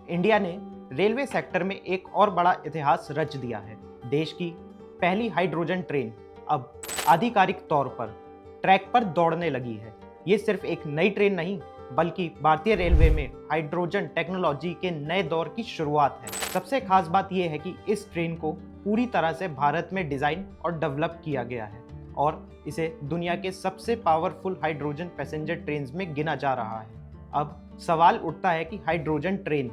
India ने railway sector में एक और बड़ा इतिहास रच दिया है। देश की पहली हाइड्रोजन ट्रेन अब आधिकारिक तौर पर ट्रैक पर दौड़ने लगी है। ये सिर्फ एक नई ट्रेन नहीं, बल्कि भारतीय रेलवे में हाइड्रोजन टेक्नोलॉजी के नए दौर की शुरुआत है। सबसे खास बात यह है कि इस ट्रेन को पूरी तरह से भारत में डिज़ाइन और डेवलप किया गया है और इसे दुनिया के सबसे पावरफुल हाइड्रोजन पैसेंजर ट्रेन में गिना जा रहा है। अब सवाल उठता है कि हाइड्रोजन ट्रेन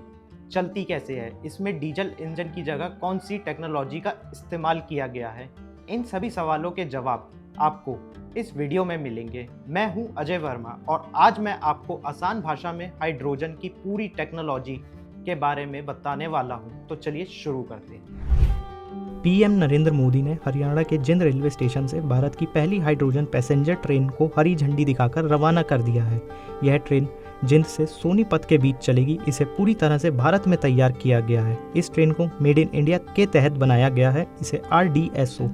चलती कैसे है, इसमें डीजल इंजन की जगह कौन सी टेक्नोलॉजी का इस्तेमाल किया गया है। इन सभी सवालों के जवाब आपको इस वीडियो में मिलेंगे। मैं हूं अजय वर्मा और आज मैं आपको आसान भाषा में हाइड्रोजन की पूरी टेक्नोलॉजी के बारे में बताने वाला हूं। तो चलिए शुरू करते हैं। पीएम नरेंद्र मोदी ने हरियाणा के जिंद रेलवे स्टेशन से भारत की पहली हाइड्रोजन पैसेंजर ट्रेन को हरी झंडी दिखाकर रवाना कर दिया है। यह ट्रेन जिंद से सोनीपत के बीच चलेगी। इसे पूरी तरह से भारत में तैयार किया गया है। इस ट्रेन को मेड इन इंडिया के तहत बनाया गया है। इसे RDSO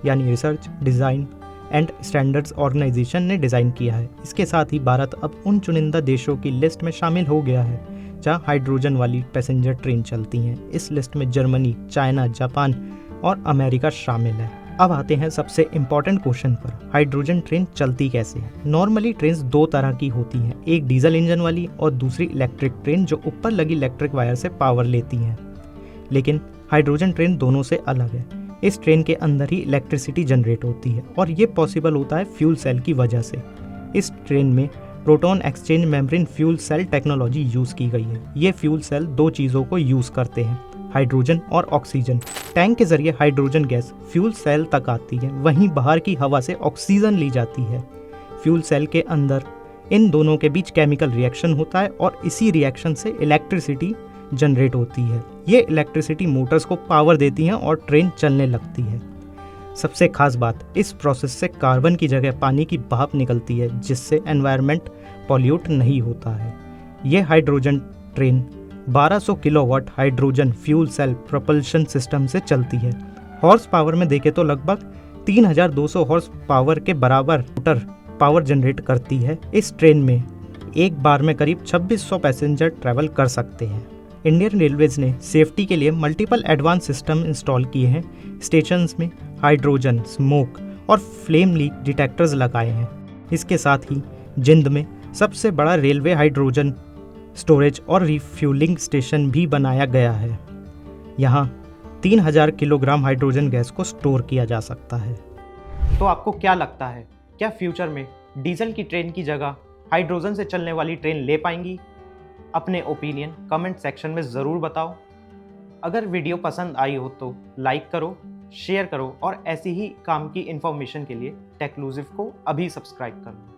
यानी research design and standards organisation ने डिज़ाइन किया है। इसके साथ ही भारत अब उन चुनिंदा देशों की लिस्ट में शामिल हो गया है जहां हाइड्रोजन वाली पैसेंजर ट्रेन चलती हैं। इस लिस्ट में जर्मनी, चाइना, जापान और अमेरिका शामिल है। अब आते हैं सबसे इम्पॉर्टेंट क्वेश्चन पर, हाइड्रोजन ट्रेन चलती कैसे है। नॉर्मली ट्रेन दो तरह की होती हैं, एक डीजल इंजन वाली और दूसरी इलेक्ट्रिक ट्रेन जो ऊपर लगी इलेक्ट्रिक वायर से पावर लेती हैं। लेकिन हाइड्रोजन ट्रेन दोनों से अलग है। इस ट्रेन के अंदर ही इलेक्ट्रिसिटी जनरेट होती है और ये पॉसिबल होता है फ्यूल सेल की वजह से। इस ट्रेन में proton exchange membrane fuel cell technology use की गई है। ये फ्यूल सेल दो चीज़ों को यूज़ करते हैं, हाइड्रोजन और ऑक्सीजन। टैंक के जरिए हाइड्रोजन गैस फ्यूल सेल तक आती है, वहीं बाहर की हवा से ऑक्सीजन ली जाती है। फ्यूल सेल के अंदर इन दोनों के बीच केमिकल रिएक्शन होता है और इसी रिएक्शन से इलेक्ट्रिसिटी जनरेट होती है। ये इलेक्ट्रिसिटी मोटर्स को पावर देती हैं और ट्रेन चलने लगती है। सबसे खास बात, इस प्रोसेस से कार्बन की जगह पानी की भाप निकलती है, जिससे एनवायरनमेंट पॉल्यूट नहीं होता है। ये hydrogen train 1200 kilowatt hydrogen fuel cell propulsion system से चलती है। हॉर्स पावर में देखें तो लगभग 3200 हॉर्स पावर के बराबर मोटर पावर जनरेट करती है। इस ट्रेन में एक बार में करीब 2600 पैसेंजर ट्रैवल कर सकते हैं। इंडियन रेलवेज ने सेफ्टी के लिए मल्टीपल एडवांस सिस्टम इंस्टॉल किए हैं। स्टेशंस में हाइड्रोजन, स्मोक और फ्लेम लीक डिटेक्टर्स लगाए हैं। इसके साथ ही जिंद में सबसे बड़ा रेलवे हाइड्रोजन स्टोरेज और रिफ्यूलिंग स्टेशन भी बनाया गया है। यहाँ 3000 किलोग्राम हाइड्रोजन गैस को स्टोर किया जा सकता है। तो आपको क्या लगता है, क्या फ्यूचर में डीजल की ट्रेन की जगह हाइड्रोजन से चलने वाली ट्रेन ले पाएंगी? अपने ओपिनियन कमेंट सेक्शन में ज़रूर बताओ। अगर वीडियो पसंद आई हो तो लाइक करो, शेयर करो और ऐसी ही काम की इन्फॉर्मेशन के लिए टेक्लूसिव को अभी सब्सक्राइब करो।